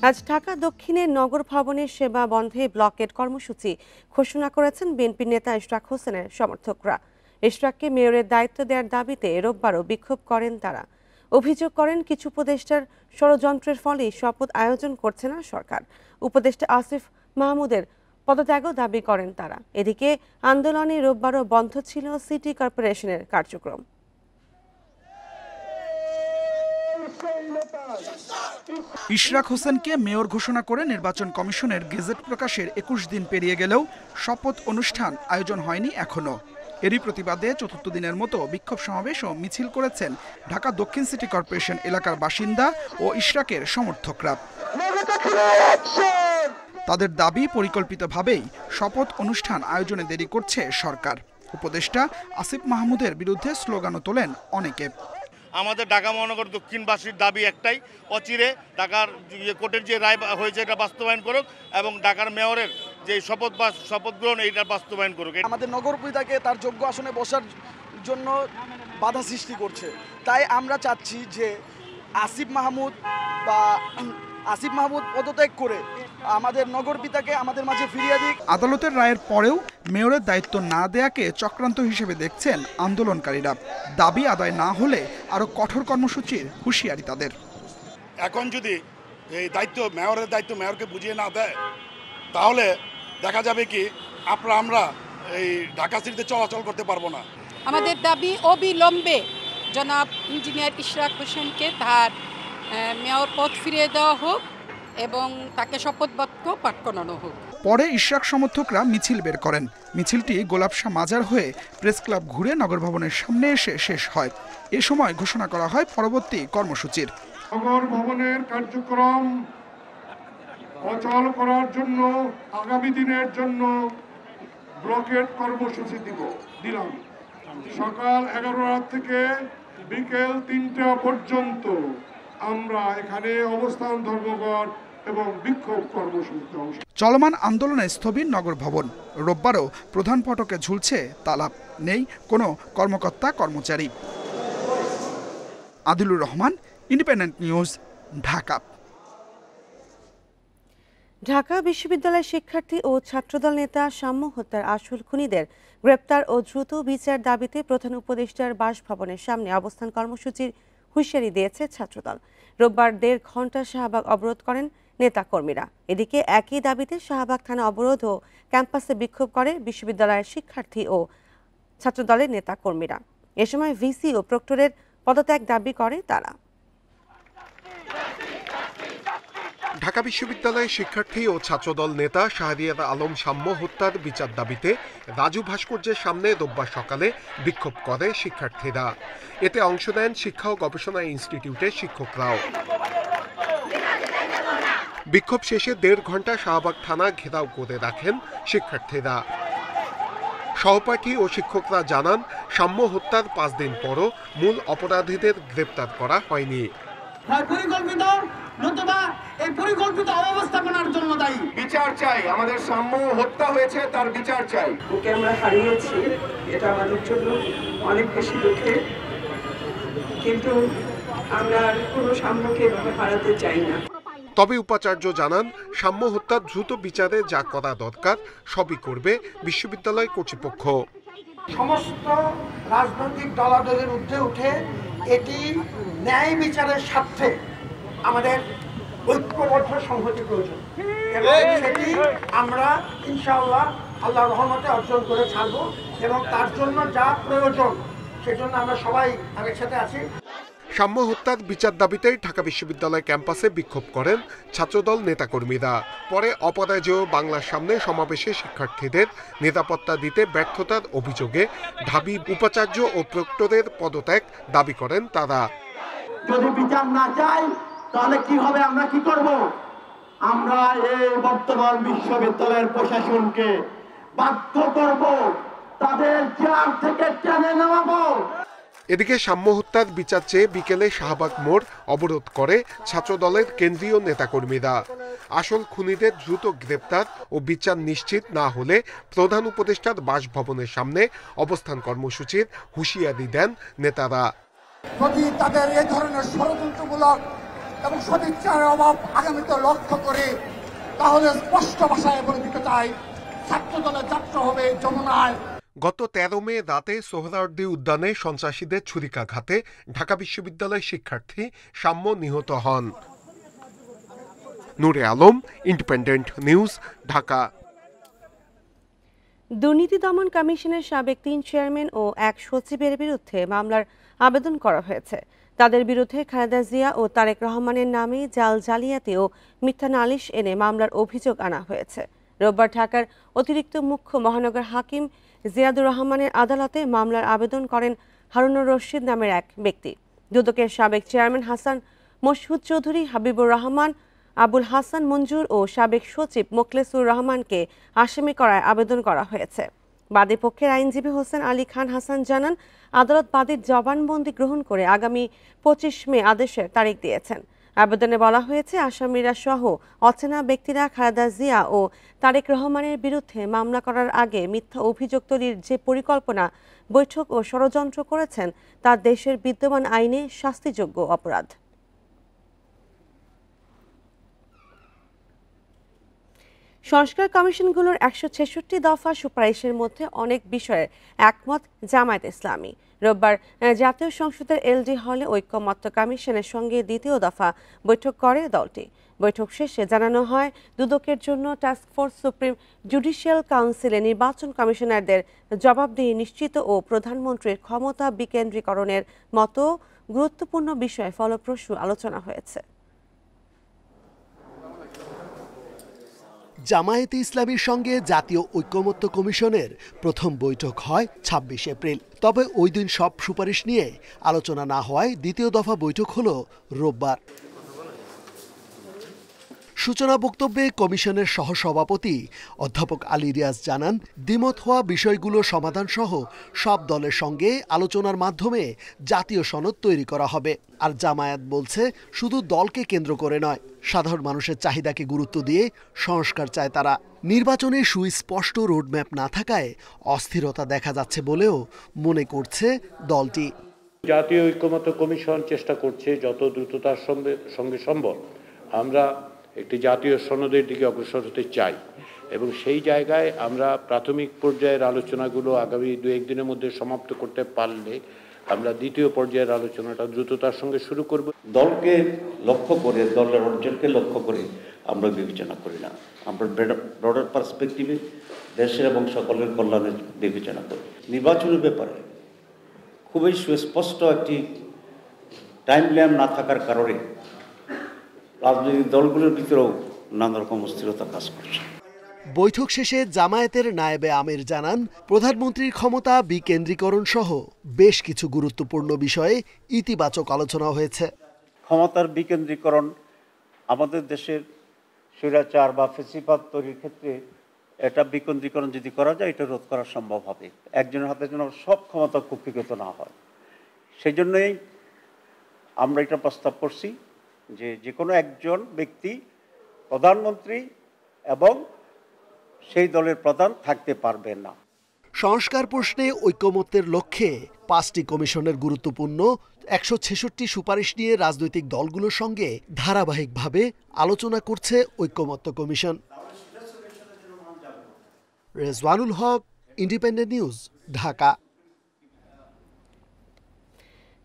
আজ ঢাকা দক্ষিণের নগর ভবনের সেবা বন্ধে ব্লকেট কর্মসূচি ঘোষণা করেছেন বিএনপি নেতা ইশরাক হোসেনের সমর্থকরা। ইশরাককে মেয়রের দায়িত্ব দেওয়ার দাবিতে রোববারও বিক্ষোভ করেন তারা। অভিযোগ করেন কিছু উপদেষ্টার ষড়যন্ত্রের ফলেই শপথ আয়োজন করছে না সরকার। উপদেষ্টা আসিফ মাহমুদের পদত্যাগও দাবি করেন তারা। এদিকে আন্দোলনে রোববারও বন্ধ ছিল সিটি কর্পোরেশনের কার্যক্রম। ইশরাক হোসেনকে মেয়র ঘোষণা করে নির্বাচন কমিশনের গেজেট প্রকাশের ২১ দিন পেরিয়ে গেলেও শপথ অনুষ্ঠান আয়োজন হয়নি এখনো। এরই প্রতিবাদে চতুর্থ দিনের মতো বিক্ষোভ সমাবেশ ও মিছিল করেছেন ঢাকা দক্ষিণ সিটি কর্পোরেশন এলাকার বাসিন্দা ও ইশরাকের সমর্থকরা। তাদের দাবি, পরিকল্পিতভাবেই শপথ অনুষ্ঠান আয়োজনে দেরি করছে সরকার। উপদেষ্টা আসিফ মাহমুদের বিরুদ্ধে স্লোগানও তোলেন অনেকে। আমাদের ঢাকা মহানগর দক্ষিণবাসীর দাবি একটাই, অচিরে ঢাকার কোর্টের যে রায় হয়েছে এটা বাস্তবায়ন করুক এবং ঢাকার মেয়রের যে শপথ গ্রহণ এইটা বাস্তবায়ন করুক। আমাদের নগরপিতাকে তার যোগ্য আসনে বসার জন্য বাধা সৃষ্টি করছে। তাই আমরা চাচ্ছি যে আসিফ মাহমুদ পদত্যাগ করে আমাদের নগরপিতাকে আমাদের মাঝে ফিরিয়ে দিক। আদালতের রায়ের পরেও মেয়রের দায়িত্ব না দেয়াকে চক্রান্ত হিসেবে দেখছেন আন্দোলনকারীরা। দাবি আদায় না হলে আরো কঠোর কর্মসূচির হুঁশিয়ারি তাদের। এখন যদি এই মেয়রের দায়িত্ব মেয়রকে বুঝিয়ে না দেয়, তাহলে দেখা যাবে কি আমরা এই ঢাকা সিটিতে চলাচল করতে পারবো না। আমাদের দাবি অবিলম্বে জনাব ইঞ্জিনিয়ার ইশরাক হোসেনকে তার মেয়র পদ ফিরিয়ে দেওয়া হোক এবং তাকে শপথবাক্য পাঠ করানো হোক। পরে ইশরাক সমর্থকরা মিছিল বের করেন। মিছিলটি গোলাপশাহ মাজার হয়ে প্রেস ক্লাব ঘুরে নগর ভবনের সামনে এসে শেষ হয়। এ সময় ঘোষণা করা হয় পরবর্তী কর্মসূচির। নগর ভবনের কার্যক্রম অচল করার জন্য আগামী দিনের জন্য ব্লকেট কর্মসূচি দিলাম। সকাল 11টা থেকে বিকেল 3টা পর্যন্ত আমরা এখানে অবস্থান ধর্মঘট এবং বিক্ষোভ কর্মসূচিতে অংশ। চলমান আন্দোলনে স্থবির নগর ভবন। রোববারও প্রধান ফটকে ঝুলছে তালা, নেই কোনো কর্মকর্তা কর্মচারী। Adilur Rahman, Independent News, Dhaka. ঢাকা বিশ্ববিদ্যালয়ের শিক্ষার্থী ও ছাত্রদল নেতা সাম্য হত্যার আসল খুনিদের গ্রেপ্তার ও দ্রুত বিচার দাবিতে প্রধান উপদেষ্টার বাসভবনের সামনে অবস্থান কর্মসূচির হুঁশিয়ারি দিয়েছে ছাত্রদল। রোববার 1.5 ঘণ্টা শাহবাগ অবরোধ করেন নেতাকর্মীরা। এদিকে একই দাবিতে শাহবাগ থানা অবরোধ ও ক্যাম্পাসে বিক্ষোভ করে বিশ্ববিদ্যালয়ের শিক্ষার্থী ও ছাত্রদলের নেতাকর্মীরা। এ সময় ভিসি ও প্রক্টরের পদত্যাগ দাবি করে তারা। ঢাকা বিশ্ববিদ্যালয়ের শিক্ষার্থী ও ছাত্রদল নেতা শাহরিয়ার আলম সাম্য হত্যার বিচার দাবিতে রাজু ভাস্কর্যের সামনে রোববার সকালে বিক্ষোভ করে শিক্ষার্থীরা। এতে অংশ নেন শিক্ষা ও গবেষণা ইনস্টিটিউটের শিক্ষকরাও। বিক্ষোভ শেষে 1.5 ঘণ্টা শাহবাগ থানা ঘেরাও করে রাখেন শিক্ষার্থীরা। সহপাঠী ও শিক্ষকরা জানান, সাম্য হত্যার 5 দিন পরও মূল অপরাধীদের গ্রেপ্তার করা হয়নি। অব্যবস্থাপনার জন্য দায়ী। বিচার চাই, আমাদের সাম্য হত্যা হয়েছে তার বিচার চাই। ওকে আমরা হারিয়েছি, এটা আমাদের জন্য অনেক বেশি দুঃখের, কিন্তু আমরা কোনো সাম্যকে এভাবে হারাতে চাই না। তবে উপাচার্য জানান, সাম্য হত্যার দ্রুত বিচারে যা করা দরকার সবই করবে বিশ্ববিদ্যালয় কর্তৃপক্ষ। সমস্ত রাজনৈতিক দলাদলের ঊর্ধ্বে উঠে এটি ন্যায় বিচারের স্বার্থে আমাদের ঐক্যবদ্ধ সংহতি প্রয়োজন এবং সেটি আমরা ইনশাআল্লাহ আল্লাহর রহমতে অর্জন করে ছাড়ব এবং তার জন্য যা প্রয়োজন সেজন্য আমরা সবাই একসাথে আছি। সাম্য হত্যার বিচার দাবিতে ঢাকা বিশ্ববিদ্যালয় ক্যাম্পাসে বিক্ষোভ করেন ছাত্রদল নেতাকর্মীরা। পরে অপরাজেয় বাংলার সামনে সমাবেশে শিক্ষার্থীদের নিরাপত্তা দিতে ব্যর্থতার অভিযোগে ঢাবি উপাচার্য ও প্রক্টরের পদত্যাগ দাবি করেন তারা। যদি বিচার না চাই তাহলে কি হবে, আমরা কি করব? আমরা এই বর্তমান বিশ্ববিদ্যালয়ের প্রশাসনকে বাধ্য করব, তাদের চেয়ার থেকে টেনে নামাবো। এদিকে সাম্য হত্যার বিচার চেয়ে বিকেলে শাহবাগ মোড় অবরোধ করে ছাত্রদলের কেন্দ্রীয় নেতাকর্মীরা। আসল খুনিদের দ্রুত গ্রেপ্তার ও বিচার নিশ্চিত না হলে প্রধান উপদেষ্টার বাসভবনের সামনে অবস্থান কর্মসূচির হুঁশিয়ারি দেন নেতারা। যদি তাদের এই ধরনের ষড়যন্ত্রমূলক এবং সদিচ্ছার অভাব আগামীতে লক্ষ্য করে, তাহলে স্পষ্ট ভাষায় বলে দিতে চাই, ছাত্র দলের যাত্রা হবে যমুনায়। গত 13 মে রাতে সোহরাওয়ার্দী উদ্যানে সন্ত্রাসীদের ছুরিকাঘাতে ঢাকা বিশ্ববিদ্যালয়ের শিক্ষার্থী সাম্য নিহত হন। নূরে আলম, ইন্ডিপেন্ডেন্ট নিউজ, ঢাকা। দুর্নীতি দমন কমিশনের সাবেক 3 চেয়ারম্যান ও 1 সচিবের বিরুদ্ধে মামলার আবেদন করা হয়েছে। তাদের বিরুদ্ধে খালেদা জিয়া ও তারেক রহমানের নামে জাল জালিয়াতি ও মিথ্যা নালিশ এনে মামলার অভিযোগ আনা হয়েছে। রোববার ঢাকার অতিরিক্ত মুখ্য মহানগর হাকিম জিয়াদুর রহমানের আদালতে মামলার আবেদন করেন হারুনুর রশিদ নামের এক ব্যক্তি। দুদকের সাবেক চেয়ারম্যান হাসান মশহুদ চৌধুরী, হাবিবুর রহমান, আবুল হাসান মঞ্জুর ও সাবেক সচিব মোখলেসুর রহমানকে আসামি করার আবেদন করা হয়েছে। বাদী পক্ষের আইনজীবী হোসেন আলী খান হাসান জানান, আদালত বাদীর জবানবন্দি গ্রহণ করে আগামী 25 মে আদেশের তারিখ দিয়েছেন। আবেদনে বলা হয়েছে, আসামিরা সহ অচেনা ব্যক্তিরা খালেদা জিয়া ও তারেক রহমানের বিরুদ্ধে মামলা করার আগে মিথ্যা অভিযোগ তৈরির যে পরিকল্পনা, বৈঠক ও ষড়যন্ত্র করেছেন তা দেশের বিদ্যমান আইনে শাস্তিযোগ্য অপরাধ। সংস্কার কমিশনগুলোর 166 দফা সুপারিশের মধ্যে অনেক বিষয়ে একমত জামায়াত ইসলামী। রোববার জাতীয় সংসদের এলডি হলে ঐক্যমত্য কমিশনের সঙ্গে দ্বিতীয় দফা বৈঠক করে দলটি। বৈঠক শেষে জানানো হয়, দুদকের জন্য টাস্কফোর্স সুপ্রিম জুডিশিয়াল কাউন্সিলে নির্বাচন কমিশনারদের জবাবদিহি নিশ্চিত ও প্রধানমন্ত্রীর ক্ষমতা বিকেন্দ্রীকরণের মতো গুরুত্বপূর্ণ বিষয়ে ফলপ্রসূ আলোচনা হয়েছে। জামায়াতে ইসলামীর সঙ্গে জাতীয় ঐক্যমত্য কমিশনের প্রথম বৈঠক হয় 26 এপ্রিল। তবে ওই দিন সব সুপারিশ নিয়ে আলোচনা না হওয়ায় দ্বিতীয় দফা বৈঠক হলো রোববার। সূচনা বক্তব্যে কমিশনের সহসভাপতি অধ্যাপক আলী রিয়াজ জানান, দ্বিমত হওয়া বিষয়গুলো সমাধান সহ সব দলের সঙ্গে আলোচনার মাধ্যমে জাতীয় সনদ তৈরি করা হবে। আর জামায়াত বলছে, শুধু দলকে কেন্দ্র করে নয়, সাধারণ মানুষের চাহিদাকে গুরুত্ব দিয়ে সংস্কার চায় তারা। নির্বাচনে সুস্পষ্ট রোডম্যাপ না থাকায় অস্থিরতা দেখা যাচ্ছে বলেও মনে করছে দলটি। জাতীয় ঐক্যমত্য কমিশন চেষ্টা করছে যত দ্রুততার সঙ্গে সম্ভব আমরা একটি জাতীয় সনদের দিকে অগ্রসর হতে চাই, এবং সেই জায়গায় আমরা প্রাথমিক পর্যায়ের আলোচনাগুলো আগামী 2-1 দিনের মধ্যে সমাপ্ত করতে পারলে আমরা দ্বিতীয় পর্যায়ের আলোচনাটা দ্রুততার সঙ্গে শুরু করব। দলকে লক্ষ্য করে, দলের অর্জনকে লক্ষ্য করে আমরা বিবেচনা করি না, আমরা ব্রডার পার্সপেক্টিভে দেশের এবং সকলের কল্যাণের বিবেচনা করি। নির্বাচনের ব্যাপারে খুবই সুস্পষ্ট একটি টাইমলাইন না থাকার কারণে রাজনৈতিক দলগুলোর ভিতরেও নানা রকম অস্থিরতা কাজ করছে। বৈঠক শেষে জামায়াতের নায়েবে আমির জানান, প্রধানমন্ত্রীর ক্ষমতা বিকেন্দ্রীকরণ সহ বেশ কিছু গুরুত্বপূর্ণ বিষয়ে ইতিবাচক আলোচনা হয়েছে। ক্ষমতার বিকেন্দ্রীকরণ আমাদের দেশের স্বৈরাচার বা ফ্যাসিবাদ তৈরির ক্ষেত্রে এটা বিকেন্দ্রীকরণ যদি করা যায়, এটা রোধ করা সম্ভব হবে। একজনের হাতে যেন সব ক্ষমতা কুক্ষিগত না হয়, সেই জন্যই আমরা এটা প্রস্তাব করছি যে কোনো একজন ব্যক্তি প্রধানমন্ত্রী এবং সেই দলের প্রধান থাকতে পারবে না। সংস্কার প্রশ্নে ঐক্যমত্যের লক্ষ্যে 5টি কমিশনের গুরুত্বপূর্ণ 166 সুপারিশ নিয়ে রাজনৈতিক দলগুলোর সঙ্গে ধারাবাহিকভাবে আলোচনা করছে ঐক্যমত্য কমিশন। রেজওয়ানুল হক, ইন্ডিপেন্ডেন্ট নিউজ, ঢাকা।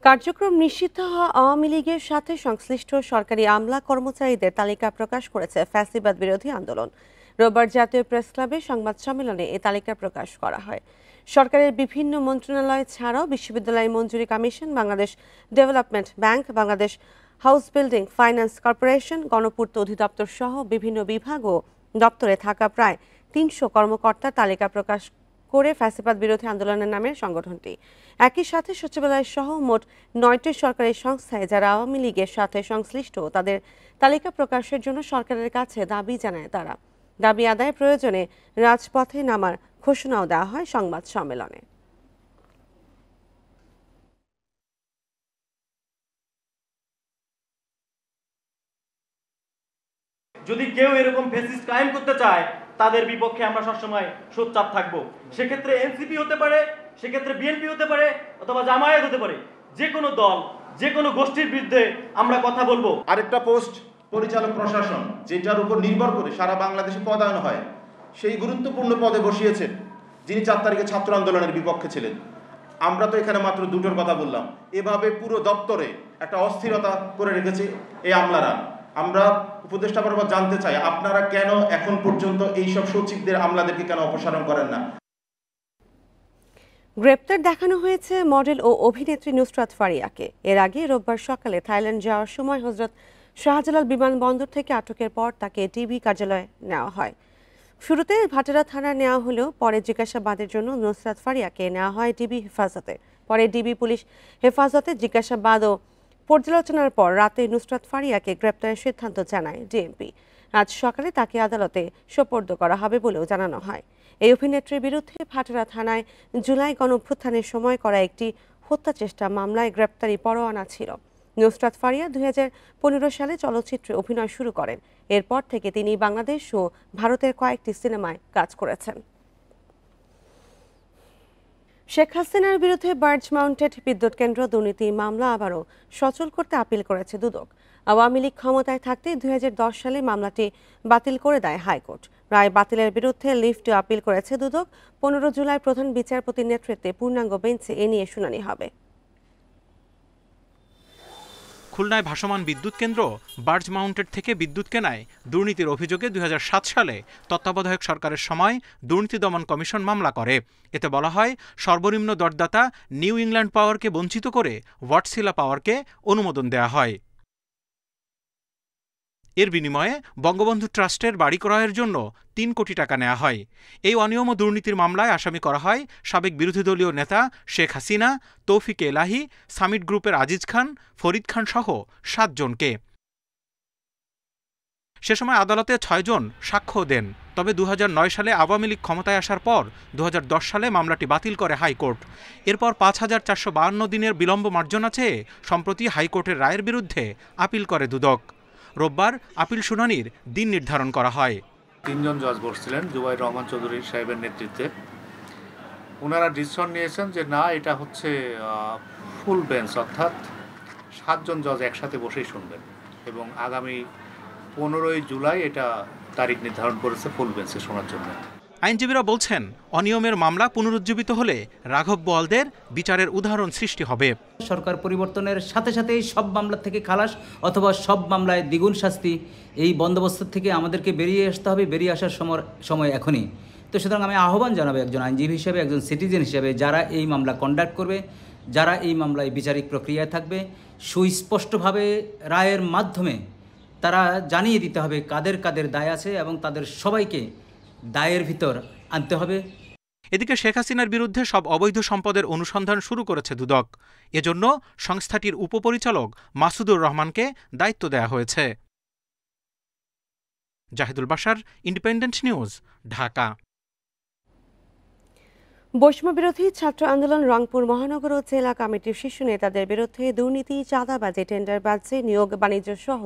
কার্যক্রম নিষিদ্ধ হওয়া আওয়ামী লীগের সাথে সংশ্লিষ্ট সরকারি আমলা কর্মচারীদের তালিকা প্রকাশ করেছে ফ্যাসিবাদ বিরোধী আন্দোলন। রোববার জাতীয় প্রেস ক্লাবে সংবাদ সম্মেলনে এই তালিকা প্রকাশ করা হয়। সরকারের বিভিন্ন মন্ত্রণালয় ছাড়াও বিশ্ববিদ্যালয় মঞ্জুরি commission, Bangladesh Development Bank, Bangladesh House Building Finance Corporation, গণপূর্ত অধিদপ্তর সহ বিভিন্ন বিভাগ ও দপ্তরে থাকা প্রায় 300 কর্মকর্তার তালিকা প্রকাশ করে ফ্যাসিবাদ বিরোধী আন্দোলনের নামের সংগঠনটি। একই সাথে সচিবালয় সহ মোট 9টি সরকারি সংস্থায় যারা আওয়ামী লীগের সাথে সংশ্লিষ্ট তাদের তালিকা প্রকাশের জন্য সরকারের কাছে দাবি জানায় তারা। দাবি আদায় প্রয়োজনে রাজপথে নামার ঘোষণাও দেওয়া হয় সংবাদ সম্মেলনে। যদি কেউ এরকম ফ্যাসিস্ট ক্রাইম করতে চায়, তাদের বিপক্ষে আমরা সবসময় সোচ্চার থাকবো। সেক্ষেত্রে এনসিপি হতে পারে, সেক্ষেত্রে বিএনপি হতে পারে, অথবা জামায়াত হতে পারে। যে কোনো দল যে কোনো গোষ্ঠীর বিরুদ্ধে আমরা কথা বলবো। আরেকটা পোস্ট পরিচালক প্রশাসন, যেটার উপর নির্ভর করে সারা বাংলাদেশে পদায়ন হয়, সেই গুরুত্বপূর্ণ পদে বসিয়েছেন যিনি 4 তারিখে ছাত্র আন্দোলনের বিপক্ষে ছিলেন। আমরা তো এখানে মাত্র দুটোর কথা বললাম, এভাবে পুরো দপ্তরে একটা অস্থিরতা করে রেখেছে এই আমলারা। আমরা উপদেষ্টা বরাবর জানতে চাই, আপনারা কেন এখন পর্যন্ত এইসব সচিবদের আমলাদেরকে কেন অপসারণ করেন না? গ্রেপ্তার দেখানো হয়েছে মডেল ও অভিনেত্রী নুসরাত ফারিয়াকে। এর আগে রোববার সকালে থাইল্যান্ড যাওয়ার সময় হযরত শাহজালাল বিমানবন্দর থেকে আটকের পর তাকে ডিবি কার্যালয়ে নেওয়া হয়। শুরুতে ভাটারা থানায় নেওয়া হলেও পরে জিজ্ঞাসাবাদের জন্য নুসরাত ফারিয়াকে নেওয়া হয় ডিবি হেফাজতে। পরে ডিবি পুলিশ হেফাজতে জিজ্ঞাসাবাদ ও পর্যালোচনার পর রাতে নুসরাত ফারিয়াকে গ্রেপ্তারের সিদ্ধান্ত জানায় ডিএমপি। আজ সকালে তাকে আদালতে সোপর্দ করা হবে বলেও জানানো হয়। এই অভিনেত্রীর বিরুদ্ধে ভাটারা থানায় জুলাই গণঅভ্যুত্থানের সময় করা একটি হত্যা চেষ্টা মামলায় গ্রেপ্তারি পরোয়ানা ছিল। নুসরাত ফারিয়া 2015 সালে চলচ্চিত্রে অভিনয় শুরু করেন। এরপর থেকে তিনি বাংলাদেশ ও ভারতের কয়েকটি সিনেমায় কাজ করেছেন। শেখ হাসিনার বিরুদ্ধে বার্জ মাউন্টেড বিদ্যুৎ কেন্দ্র দুর্নীতি মামলা আবারও সচল করতে আপিল করেছে দুদক। আওয়ামী লীগ ক্ষমতায় থাকতে 2010 সালে মামলাটি বাতিল করে দেয় হাইকোর্ট। রায় বাতিলের বিরুদ্ধে লিফটে আপিল করেছে দুদক। 15 জুলাই প্রধান বিচারপতির নেতৃত্বে পূর্ণাঙ্গ বেঞ্চে এ নিয়ে শুনানি হবে। খুলনায় ভাসমান বিদ্যুৎ কেন্দ্র বার্জ মাউন্টেড থেকে বিদ্যুৎ কেনায় দুর্নীতির অভিযোগে 2007 সালে তত্ত্বাবধায়ক সরকারের সময় দুর্নীতি দমন কমিশন মামলা করে। এতে বলা হয়, সর্বনিম্ন দরদাতা নিউ ইংল্যান্ড পাওয়ারকে বঞ্চিত করে ওয়াটসিলা পাওয়ারকে অনুমোদন দেয়া হয়। এর বিনিময়ে বঙ্গবন্ধু ট্রাস্টের বাড়ি ক্রয়ের জন্য 3 কোটি টাকা নেওয়া হয়। এই অনিয়ম ও দুর্নীতির মামলায় আসামি করা হয় সাবেক বিরোধী দলীয় নেতা শেখ হাসিনা, তৌফিক এলাহি, সামিট গ্রুপের আজিজ খান, ফরিদ খান সহ 7 জনকে। সে সময় আদালতে 6 জন সাক্ষ্য দেন। তবে 2009 সালে আওয়ামী লীগ ক্ষমতায় আসার পর 2010 সালে মামলাটি বাতিল করে হাইকোর্ট। এরপর 5452 দিনের বিলম্ব মার্জনা চেয়ে সম্প্রতি হাইকোর্টের রায়ের বিরুদ্ধে আপিল করে দুদক। রোববার আপিল শুনানির দিন নির্ধারণ করা হয়। 3 জন জজ বসছিলেন জুবাইর রহমান চৌধুরী সাহেবের নেতৃত্বে। ওনারা ডিসিশন নিয়েছেন যে না, এটা হচ্ছে ফুল বেঞ্চ, অর্থাৎ 7 জন জজ একসাথে বসেই শুনবেন এবং আগামী 15 জুলাই এটা তারিখ নির্ধারণ করেছে ফুল বেঞ্চে শোনার জন্য। আইনজীবীরা বলছেন, অনিয়মের মামলা পুনরুজ্জীবিত হলে রাঘব বোয়ালদের বিচারের উদাহরণ সৃষ্টি হবে। সরকার পরিবর্তনের সাথে সাথেই সব মামলা থেকে খালাস অথবা সব মামলায় দ্বিগুণ শাস্তি, এই বন্দোবস্ত থেকে আমাদেরকে বেরিয়ে আসতে হবে। বেরিয়ে আসার সময় এখনই। তো সুতরাং আমি আহ্বান জানাবো একজন আইনজীবী হিসেবে, একজন সিটিজেন হিসেবে, যারা এই মামলা কন্ডাক্ট করবে, যারা এই মামলায় বিচারিক প্রক্রিয়ায় থাকবে, সুস্পষ্টভাবে রায়ের মাধ্যমে তারা জানিয়ে দিতে হবে কাদের কাদের দায় আছে এবং তাদের সবাইকে দায়ের ভিতর আনতে হবে। এদিকে শেখ হাসিনার বিরুদ্ধে সব অবৈধ সম্পদের অনুসন্ধান শুরু করেছে দুদক। এজন্য সংস্থাটির উপপরিচালক মাসুদুর রহমানকে দায়িত্ব দেয়া হয়েছে। Zahidul Bashar, Independent News, Dhaka. বৈষম্যবিরোধী ছাত্র আন্দোলন রংপুর মহানগর ও জেলা কমিটির শীর্ষ নেতাদের বিরুদ্ধে দুর্নীতি, চাঁদাবাজি, টেন্ডারবাজি, নিয়োগ বাণিজ্য সহ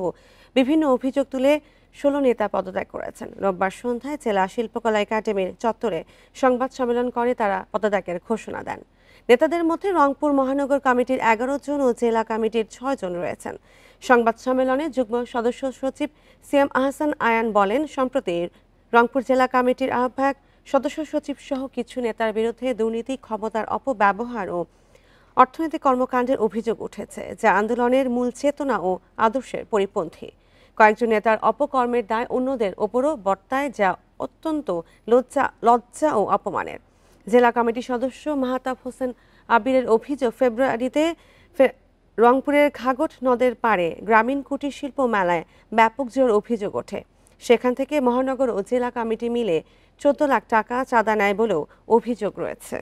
বিভিন্ন অভিযোগ তুলে 16 নেতা পদত্যাগ করেছেন। রোববার সন্ধ্যায় জেলা শিল্পকলা একাডেমির চত্বরে সংবাদ সম্মেলন করে তারা পদত্যাগের ঘোষণা দেন। নেতাদের মধ্যে রংপুর মহানগর কমিটির 11 জন ও জেলা কমিটির 6 জন রয়েছেন। সংবাদ সম্মেলনে যুগ্ম সদস্য সচিব সিএম আহসান আয়ান বলেন, সম্প্রতি রংপুর জেলা কমিটির আহ্বায়ক, সদস্য সচিব সহ কিছু নেতার বিরুদ্ধে দুর্নীতি, ক্ষমতার অপব্যবহার ও অর্থনৈতিক কর্মকাণ্ডের অভিযোগ উঠেছে, যা আন্দোলনের মূল চেতনা ও আদর্শের পরিপন্থী। কয়েকজন নেতার অপকর্মের দায় অন্যদের ওপরও বর্তায়, যা অত্যন্ত লজ্জা ও অপমানের। জেলা কমিটির সদস্য মাহতাব হোসেন আবিরের অভিযোগ, ফেব্রুয়ারিতে রংপুরের ঘাঘট নদের পাড়ে গ্রামীণ কুটির শিল্প মেলায় ব্যাপক জোর অভিযোগ ওঠে। সেখান থেকে মহানগর ও জেলা কমিটি মিলে 14 লাখ টাকা চাঁদা নেয় বলেও অভিযোগ রয়েছে।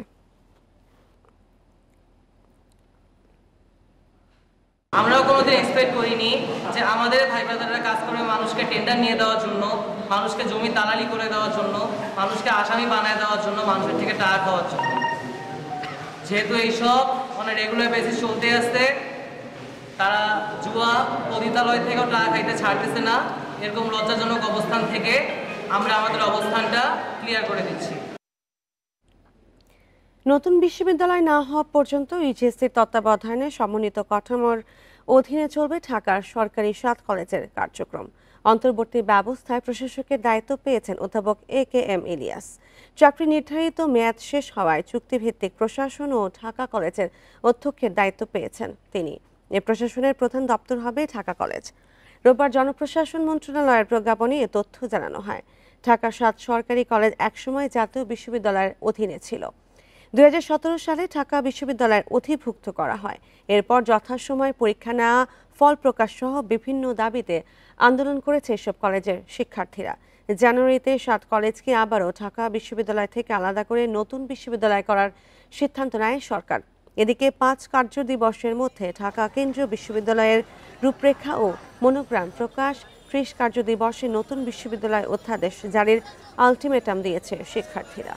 আমরাও কোনোদিন এক্সপেক্ট করিনি যে আমাদের ভাই ব্রাদাররা কাজ করবে মানুষকে টেন্ডার নিয়ে দেওয়ার জন্য, মানুষকে জমি দালালি করে দেওয়ার জন্য, মানুষকে আসামি বানায় দেওয়ার জন্য, মানুষের থেকে টাকা খাওয়ার জন্য। যেহেতু এইসব মানে রেগুলার বেসিস চলতে আসছে, তারা জুয়া পতিতালয় থেকেও টাকা খাইতে ছাড়তেছে না। এরকম লজ্জাজনক অবস্থান থেকে আমরা আমাদের অবস্থানটা ক্লিয়ার করে দিচ্ছি। নতুন বিশ্ববিদ্যালয় না হওয়া পর্যন্ত ইউজিসির তত্ত্বাবধানে সমন্বিত কাঠামোর অধীনে চলবে ঢাকার সরকারি 7 কলেজের কার্যক্রম। অন্তর্বর্তী ব্যবস্থায় প্রশাসকের দায়িত্ব পেয়েছেন অধ্যাপক AKM ইলিয়াস। চাকরি নির্ধারিত মেয়াদ শেষ হওয়ায় চুক্তিভিত্তিক প্রশাসন ও ঢাকা কলেজের অধ্যক্ষের দায়িত্ব পেয়েছেন তিনি। এ প্রশাসনের প্রধান দপ্তর হবে ঢাকা কলেজ। রোববার জনপ্রশাসন মন্ত্রণালয়ের প্রজ্ঞাপনে এ তথ্য জানানো হয়। ঢাকার 7 সরকারি কলেজ একসময় জাতীয় বিশ্ববিদ্যালয়ের অধীনে ছিল। 2017 সালে ঢাকা বিশ্ববিদ্যালয়ের অধিভুক্ত করা হয়। এরপর যথাসময়ে পরীক্ষা নেওয়া, ফল প্রকাশ সহ বিভিন্ন দাবিতে আন্দোলন করেছে এসব কলেজের শিক্ষার্থীরা। জানুয়ারিতে 7 কলেজকে আবারও ঢাকা বিশ্ববিদ্যালয় থেকে আলাদা করে নতুন বিশ্ববিদ্যালয় করার সিদ্ধান্ত নেয় সরকার। এদিকে 5 কার্যদিবসের মধ্যে ঢাকা কেন্দ্রীয় বিশ্ববিদ্যালয়ের রূপরেখা ও মনোগ্রাম প্রকাশ, 30 কার্যদিবসে নতুন বিশ্ববিদ্যালয় অধ্যাদেশ জারির আলটিমেটাম দিয়েছে শিক্ষার্থীরা।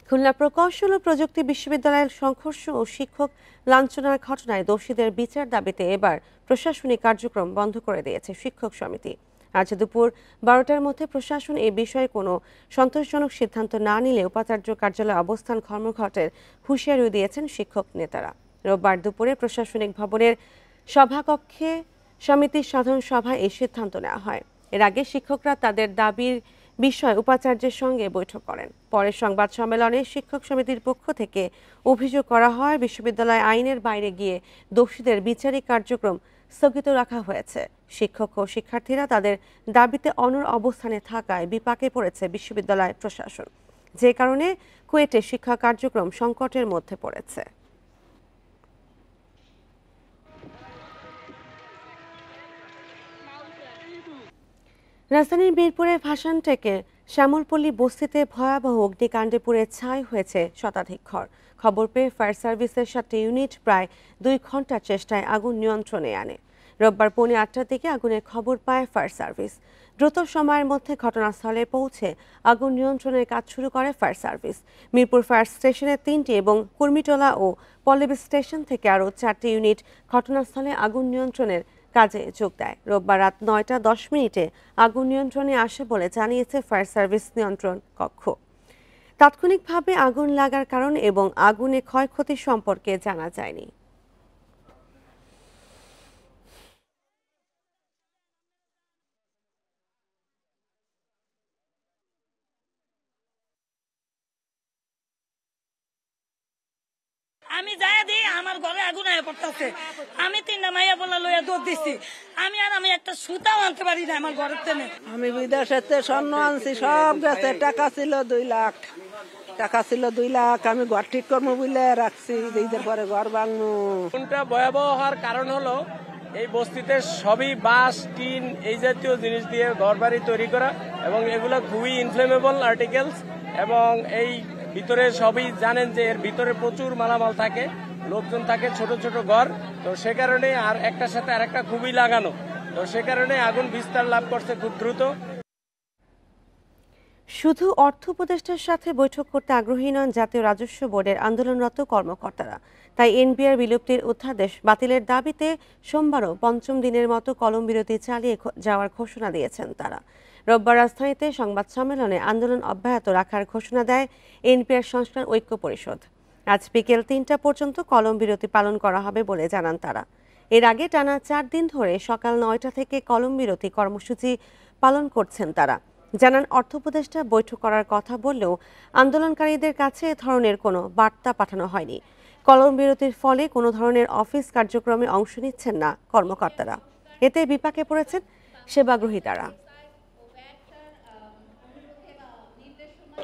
খুলনা প্রকৌশল ও প্রযুক্তি বিশ্ববিদ্যালয়ের সংঘর্ষ ও শিক্ষক লাঞ্ছনার ঘটনায় দোষীদের বিচার দাবিতে এবার প্রশাসনিক কার্যক্রম বন্ধ করে দিয়েছে শিক্ষক সমিতি। আজ দুপুর 12টার মধ্যে প্রশাসন এ বিষয়ে কোনো সন্তোষজনক সিদ্ধান্ত না নিলে উপাচার্য কার্যালয়ে অবস্থান ধর্মঘটের হুঁশিয়ারি দিয়েছেন শিক্ষক নেতারা। রোববার দুপুরে প্রশাসনিক ভবনের সভাকক্ষে সমিতির সাধারণ সভায় এই সিদ্ধান্ত নেওয়া হয়। এর আগে শিক্ষকরা তাদের দাবির বিষয়ে উপাচার্যের সঙ্গে বৈঠক করেন। পরে সংবাদ সম্মেলনে শিক্ষক সমিতির পক্ষ থেকে অভিযোগ করা হয়, বিশ্ববিদ্যালয় আইনের বাইরে গিয়ে দোষীদের বিচারিক কার্যক্রম স্থগিত রাখা হয়েছে। শিক্ষক ও শিক্ষার্থীরা তাদের দাবিতে অনড় অবস্থানে থাকায় বিপাকে পড়েছে বিশ্ববিদ্যালয় প্রশাসন, যে কারণে কুয়েটে শিক্ষা কার্যক্রম সংকটের মধ্যে পড়েছে। রাজধানীর বীরপুরে ভাসানটেকে শ্যামলপল্লী বস্তিতে ভয়াবহ অগ্নিকাণ্ডে পুড়ে ছাই হয়েছে শতাধিক ঘর। খবর পেয়ে ফায়ার সার্ভিসের 7টি ইউনিট প্রায় 2 ঘন্টার চেষ্টায় আগুন নিয়ন্ত্রণে আনে। রোববার পৌনে 8টার দিকে আগুনের খবর পায় ফায়ার সার্ভিস। দ্রুত সময়ের মধ্যে ঘটনাস্থলে পৌঁছে আগুন নিয়ন্ত্রণের কাজ শুরু করে ফায়ার সার্ভিস। মিরপুর ফায়ার স্টেশনের 3টি এবং কুর্মিটোলা ও পল্লবী স্টেশন থেকে আরও 4টি ইউনিট ঘটনাস্থলে আগুন নিয়ন্ত্রণের কাজে যোগ দেয়। রোববার রাত 9টা10 আগুন নিয়ন্ত্রণে আসে বলে জানিয়েছে ফায়ার সার্ভিস নিয়ন্ত্রণ কক্ষ। তাৎক্ষণিকভাবে আগুন লাগার কারণ এবং আগুনে ক্ষয়ক্ষতি সম্পর্কে জানা যায়নি। আমি যাই দিই, আমার ঘরে আগুন আয়া পড়তেছে। আমি 3টা মাইয়া বলা লইয়া দৌড় দিছি। আমি একটা সুতাও আনতে পারি না আমার ঘরের থেকে। আমি বিদেশেতে স্বর্ণ আনছি, সব গেছে। টাকা ছিল 2 লাখ, আমি ঘর ঠিক করবো বলে রাখছি, ঈদের পরে ঘর ভাঙবো। কোনটা ভয়াবহ হওয়ার কারণ হলো এই বস্তিতে সবই বাঁশ, টিন এই জাতীয় জিনিস দিয়ে ঘর বাড়ি তৈরি করা, এবং এগুলো খুবই ইনফ্লেমেবল আর্টিকেলস, এবং এই ভিতরে সবই জানেন যে এর ভিতরে প্রচুর মালামাল থাকে, লোকজন থাকে, ছোট ছোট ঘর। তো সে কারণে আর একটার সাথে আরেকটা খুবই লাগানো, তো সে কারণে আগুন বিস্তার লাভ করছে খুব দ্রুত। শুধু অর্থ উপদেষ্টার সাথে বৈঠক করতে আগ্রহী নন জাতীয় রাজস্ব বোর্ডের আন্দোলনরত কর্মকর্তারা। তাই এনপিআর বিলুপ্তির অধ্যাদেশ বাতিলের দাবিতে সোমবারও 5ম দিনের মতো কলম বিরতি চালিয়ে যাওয়ার ঘোষণা দিয়েছেন তারা। রোববার রাজধানীতে সংবাদ সম্মেলনে আন্দোলন অব্যাহত রাখার ঘোষণা দেয় এনপিআর সংস্কার ঐক্য পরিষদ। আজ বিকেল 3টা পর্যন্ত কলম বিরতি পালন করা হবে বলে জানান তারা। এর আগে টানা 4 দিন ধরে সকাল 9টা থেকে কলম বিরতি কর্মসূচি পালন করছেন তারা। জানান, অর্থ উপদেষ্টা বৈঠক করার কথা বললেও আন্দোলনকারীদের কাছে এ ধরনের কোনো বার্তা পাঠানো হয়নি। কলম বিরতির ফলে কোনো ধরনের অফিস কার্যক্রমে অংশ নিচ্ছেন না কর্মকর্তারা। এতে বিপাকে পড়েছেন সেবাগ্রহীতারা।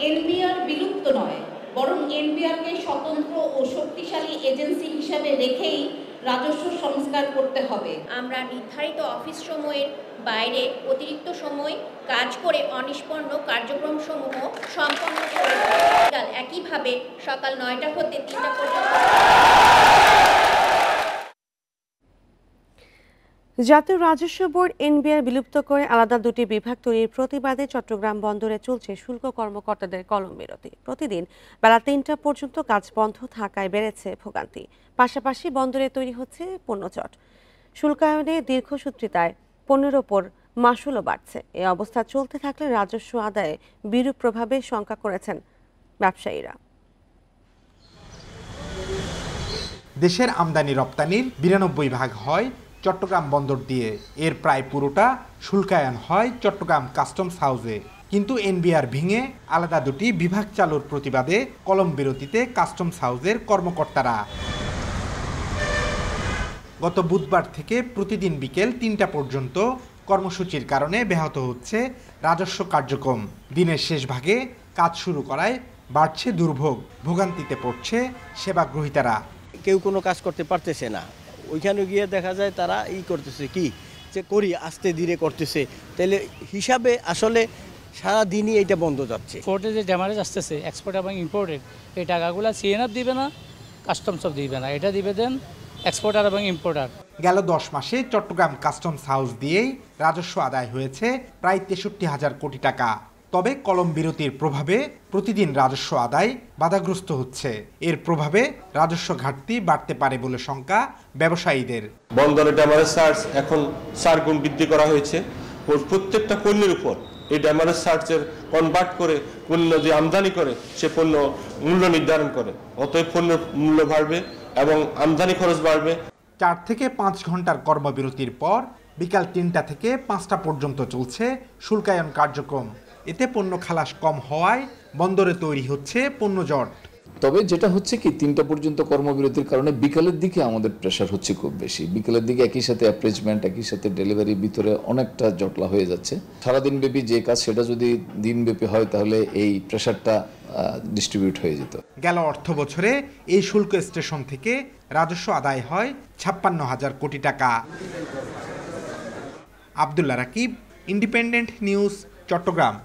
এনপিআর বিলুপ্ত নয়, বরং এনপিআরকে স্বতন্ত্র ও শক্তিশালী এজেন্সি হিসাবে রেখেই রাজস্ব সংস্কার করতে হবে। আমরা নির্ধারিত অফিস সময়ের বাইরে অতিরিক্ত সময় কাজ করে অনিষ্পন্ন কার্যক্রমসমূহ সম্পন্ন করে একইভাবে সকাল 9টা হতে 3টা পর্যন্ত। জাতীয় রাজস্ব বোর্ড এনবিআর বিলুপ্ত করে আলাদা 2টি বিভাগ তৈরির প্রতিবাদে চট্টগ্রাম বন্দরে চলছে শুল্ক কর্মকর্তাদের কলম বিরতি। প্রতিদিন বেলা 3টা পর্যন্ত কাজ বন্ধ থাকায় বেড়েছে ভোগান্তি। পাশাপাশি বন্দরে তৈরি হচ্ছে পণ্যজট। শুল্কায়নে দীর্ঘসূত্রিতায় পণ্যের ওপর মাশুলও বাড়ছে। এই অবস্থা চলতে থাকলে রাজস্ব আদায়ে বিরূপ প্রভাবে শঙ্কা করেছেন ব্যবসায়ীরা। দেশের আমদানি রপ্তানির 92% হয় চট্টগ্রাম বন্দর দিয়ে। এর প্রায় পুরোটা শুল্কায়ন হয় চট্টগ্রাম কাস্টমস হাউসে। কিন্তু এনবিআর ভেঙে আলাদা দুটি বিভাগ চালুর প্রতিবাদে কলম বিরতিতে কাস্টমস হাউসের কর্মকর্তারা। গত বুধবার থেকে প্রতিদিন বিকেল ৩টা পর্যন্ত কর্মসূচির কারণে ব্যাহত হচ্ছে রাজস্ব কার্যক্রম। দিনের শেষ ভাগে কাজ শুরু করায় বাড়ছে দুর্ভোগ, ভোগান্তিতে পড়ছে সেবাগ্রহীতারা। কেউ কোনো কাজ করতে পারতেছে না, ওইখানে গিয়ে দেখা যায় তারা করতেছে কি যে করি আস্তে ধীরে করতেছে, তাহলে হিসাবে আসলে সারা দিনই এটা বন্ধ যাচ্ছে। ফোর্টে যে ড্যামারেজ আসতেছে এক্সপোর্ট এবং ইম্পোর্টেড, এই টাকাগুলো সিএনএফ দিবে না, কাস্টমসও দিবে না, এটা দিবে দেন এক্সপোর্টার এবং ইম্পোর্টার। গেল 10 মাসে চট্টগ্রাম কাস্টমস হাউস দিয়েই রাজস্ব আদায় হয়েছে প্রায় 63,000 কোটি টাকা। তবে কলম বিরতির প্রভাবে প্রতিদিন রাজস্ব আদায় বাধাগ্রস্ত হচ্ছে। এর প্রভাবে রাজস্ব ঘাটতি বাড়তে পারে বলে শঙ্কা ব্যবসায়ীদের। বন্দরে ড্যামারেজ চার্জ এখন 4 গুণ বৃদ্ধি করা হয়েছে। প্রত্যেকটা পণ্যের উপর এই ড্যামারেজ চার্জের কনভার্ট করে পণ্য যে আমদানি করে সে পণ্য মূল্য নির্ধারণ করে, অতএব পণ্যের মূল্য বাড়বে এবং আমদানি খরচ বাড়বে। 4 থেকে 5 ঘন্টার কর্মবিরতির পর বিকাল 3টা থেকে 5টা পর্যন্ত চলছে শুল্কায়ন কার্যক্রম। এতে পণ্য খালাস কম হওয়ায় বন্দরে তৈরি হচ্ছে পণ্য জট। তবে যেটা হচ্ছে কি 3টা পর্যন্ত কর্মবিরতির কারণে বিকালের দিকে আমাদের প্রেশার হচ্ছে খুব বেশি। বিকালের দিকে একই সাথে অ্যাপ্রেজমেন্ট, একই সাথে ডেলিভারির ভিতরে অনেকটা জটলা হয়ে যাচ্ছে। সারাদিন ব্যাপী যে কাজ সেটা যদি দিনব্যাপী হয় তাহলে এই প্রেশারটা ডিস্ট্রিবিউট হয়ে যেত। গেল অর্থ বছরে এই শুল্ক স্টেশন থেকে রাজস্ব আদায় হয় 56,000 কোটি টাকা। Abdullah Rakib, Independent News, Chattogram.